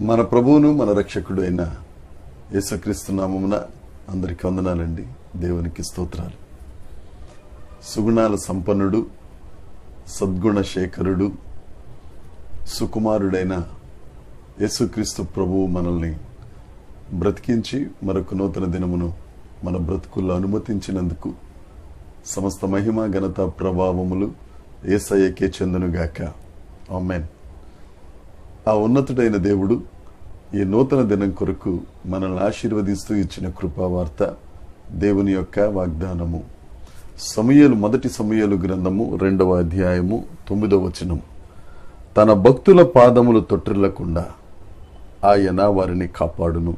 మన ప్రభువును మన రక్షకుడు అయిన యేసుక్రీస్తు నామమున అందరికి వందనాలండి. దేవునికి స్తోత్రాలు. సుగుణాల సంపన్నుడు, సద్గుణ శేఖరుడు, సుకుమారుడైన యేసుక్రీస్తు ప్రభువు మనల్ని బ్రతికించి మరొక నూతన దినమును మన బ్రతుకుల్లో అనుమతించినందుకు సమస్త మహిమ ఘనత ప్రభావములు యేసయ్యకే చెందునుగాక. ఆమేన్. ఆ ఉన్నతుడైన దేవుడు ఈ నూతన దినం కొరకు మనల్ని ఆశీర్వదిస్తూ ఇచ్చిన కృపావార్త దేవుని యొక్క వాగ్దానము. మొదటి సమూయేలు గ్రంథము 2వ అధ్యాయము 9వ వచనం. తన భక్తుల పాదములు తొట్టిల్లకుండా ఆయన వారిని కాపాడును.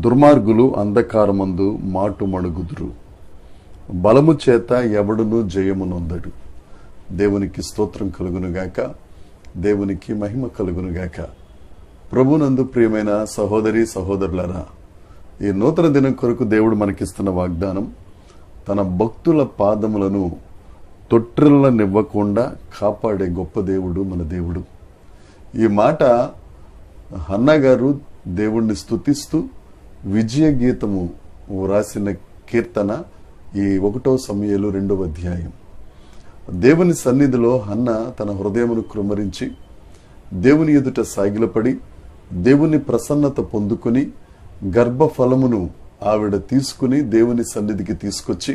దుర్మార్గులు అంధకారమందు మాటు మణుగుదురు. బలము చేత ఎవడును జయము నొందడు. దేవునికి స్తోత్రం కలుగునుగాక. దేవునికి మహిమ కలుగునుగాక. ప్రభునందు ప్రియమైన సహోదరి సహోదరులారా, ఈ నూతన దినం కొరకు దేవుడు మనకిస్తున్న వాగ్దానం, తన భక్తుల పాదములను తొట్టిల్లనివ్వకుండా కాపాడే గొప్ప దేవుడు మన దేవుడు. ఈ మాట హన్నా గారు దేవుణ్ణి స్తుతిస్తూ విజయ గీతము రాసిన కీర్తన ఈ 1వ సమూయేలు 2వ అధ్యాయం. దేవుని సన్నిధిలో హన్న తన హృదయమును కృమ్మరించి దేవుని ఎదుట సాగిలపడి దేవుని ప్రసన్నత పొందుకుని గర్భఫలమును ఆవిడ తీసుకుని దేవుని సన్నిధికి తీసుకొచ్చి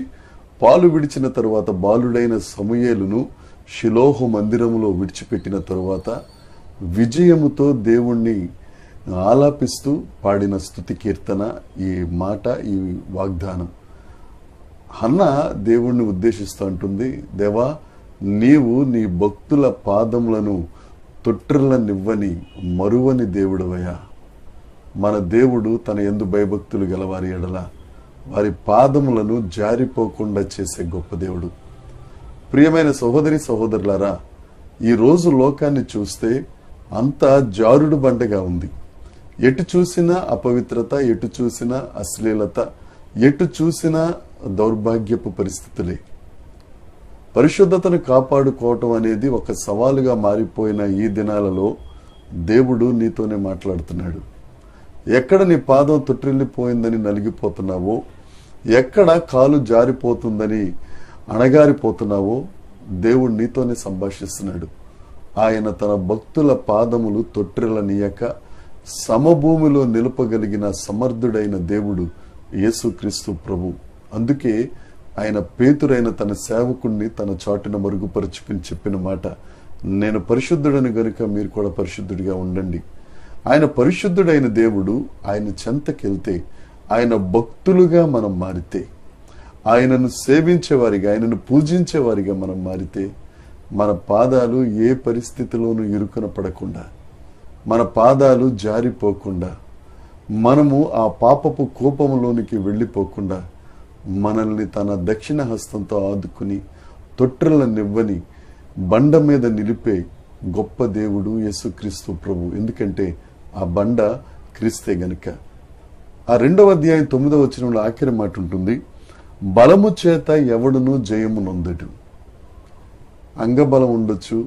పాలు విడిచిన తరువాత బాలుడైన సమూయేలును షిలోహు మందిరములో విడిచిపెట్టిన తరువాత విజయముతో దేవుణ్ణి ఆలాపిస్తూ పాడిన స్తుతి కీర్తన ఈ మాట, ఈ వాగ్దానం. హన్న దేవుణ్ణి ఉద్దేశిస్తూ అంటుంది, దేవా, నీవు నీ భక్తుల పాదములను తొట్టిల్లనివ్వని మరువని దేవుడవయ్యా. మన దేవుడు తన యందు భయభక్తులు గలవారి ఎడల వారి పాదములను జారిపోకుండా చేసే గొప్ప దేవుడు. ప్రియమైన సహోదరి సహోదరులారా, ఈ రోజు లోకాన్ని చూస్తే అంతా జారుడు బండగా ఉంది. ఎటు చూసినా అపవిత్రత, ఎటు చూసినా అశ్లీలత, ఎటు చూసినా దౌర్భాగ్యపు పరిస్థితులే. పరిశుద్ధతను కాపాడుకోవటం అనేది ఒక సవాలుగా మారిపోయిన ఈ దినాలలో దేవుడు నీతోనే మాట్లాడుతున్నాడు. ఎక్కడ నీ పాదం తొట్టిల్లిపోయిందని నలిగిపోతున్నావో, ఎక్కడ కాలు జారిపోతుందని అణగారిపోతున్నావో, దేవుడు నీతోనే సంభాషిస్తున్నాడు. ఆయన తన భక్తుల పాదములు తొట్టిల్లనీయక సమభూమిలో నిలుపగలిగిన సమర్థుడైన దేవుడు యేసుక్రీస్తు ప్రభు. అందుకే ఆయన పేతురైన తన సేవకుణ్ణి తన చాటున మరుగుపరుచుకుని చెప్పిన మాట, నేను పరిశుద్ధుడని గనుక మీరు కూడా పరిశుద్ధుడిగా ఉండండి. ఆయన పరిశుద్ధుడైన దేవుడు. ఆయన చెంతకెళ్తే, ఆయన భక్తులుగా మనం మారితే, ఆయనను సేవించేవారిగా, ఆయనను పూజించేవారిగా మనం మారితే, మన పాదాలు ఏ పరిస్థితిలోనూ ఇరుకున పడకుండా, మన పాదాలు జారిపోకుండా, మనము ఆ పాపపు కోపంలోనికి వెళ్ళిపోకుండా, మనల్ని తన దక్షిణ హస్తంతో ఆదుకుని తొట్టిల్లనివ్వని బండ మీద నిలిపే గొప్ప దేవుడు యేసుక్రీస్తు ప్రభు. ఎందుకంటే ఆ బండ క్రీస్తే గనుక. ఆ 2వ అధ్యాయం 9వ వచనంలో ఆఖరి మాట ఉంటుంది, బలము చేత ఎవడును జయము నొందడు. అంగబలం ఉండొచ్చు,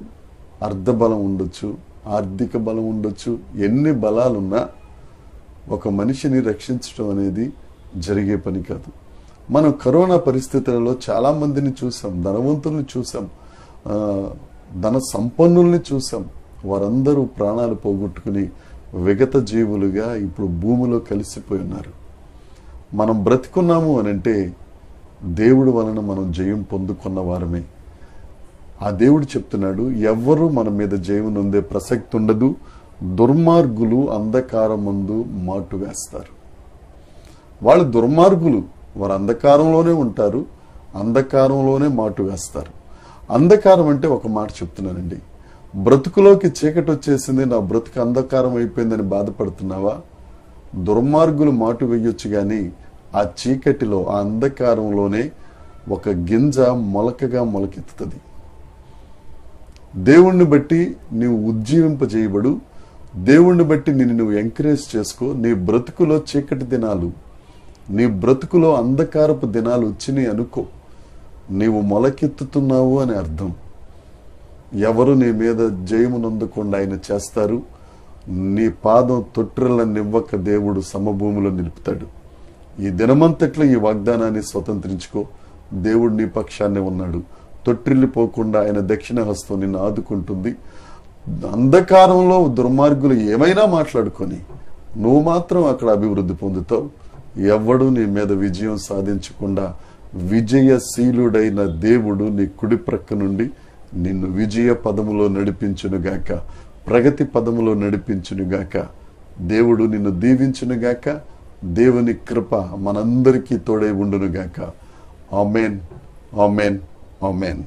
అర్ధబలం ఉండొచ్చు, ఆర్థిక బలం ఉండొచ్చు, ఎన్ని బలాలున్నా ఒక మనిషిని రక్షించడం అనేది జరిగే పని కాదు. మనం కరోనా పరిస్థితులలో చాలా మందిని చూసాం, ధనవంతుల్ని చూసాం, ధన సంపన్నుల్ని చూసాం. వారందరూ ప్రాణాలు పోగొట్టుకుని విగత జీవులుగా ఇప్పుడు భూమిలో కలిసిపోయి ఉన్నారు. మనం బ్రతికున్నాము అనంటే దేవుడి వలన మనం జయం పొందుకున్న వారమే. ఆ దేవుడు చెప్తున్నాడు, ఎవ్వరూ మన మీద జయం నొందే ప్రసక్తి ఉండదు. దుర్మార్గులు అంధకారం ముందు మాటు వేస్తారు. వాళ్ళు దుర్మార్గులు, వారు అంధకారంలోనే ఉంటారు, అంధకారంలోనే మాటు వేస్తారు. అంధకారం అంటే ఒక మాట చెప్తున్నానండి, బ్రతుకులోకి చీకటి వచ్చేసింది, నా బ్రతుకు అంధకారం అయిపోయిందని బాధపడుతున్నావా? దుర్మార్గులు మాటు వేయొచ్చు కానీ ఆ చీకటిలో, ఆ అంధకారంలోనే ఒక గింజ మొలకగా మొలకెత్తుతుంది. దేవుణ్ణి బట్టి నీవు ఉజ్జీవింపజేయబడు. దేవుణ్ణి బట్టి నిన్ను నువ్వు ఎంకరేజ్ చేసుకో. నీ బ్రతుకులో చీకటి దినాలు, నీ బ్రతుకులో అంధకారపు దినాలు వచ్చినాయి అనుకో. నీవు మొలకెత్తుతున్నావు అని అర్థం. ఎవరు నీ మీద జయమునందకుండా ఆయన చేస్తారు. నీ పాదం తొట్టిల్లనివ్వక దేవుడు సమభూమిలో నిలుపుతాడు. ఈ దినమంతట్లో ఈ వాగ్దానాన్ని స్వతంత్రించుకో. దేవుడు నీ పక్షాన్నే ఉన్నాడు. తొట్టిల్లిపోకుండా ఆయన దక్షిణ హస్తం నిన్ను ఆదుకుంటుంది. అంధకారంలో దుర్మార్గులు ఏమైనా మాట్లాడుకొని నువ్వు మాత్రం అక్కడ అభివృద్ధి పొందుతావు. ఎవ్వడు నీ మీద విజయం సాధించకుండా విజయశీలుడైన దేవుడు నీ కుడి ప్రక్క నుండి నిన్ను విజయ పదములో నడిపించునుగాక, ప్రగతి పదములో నడిపించునుగాక. దేవుడు నిన్ను దీవించునుగాక. దేవుని కృప మనందరికీ తోడై ఉండునుగాక. ఆమేన్, ఆమేన్, ఆమేన్.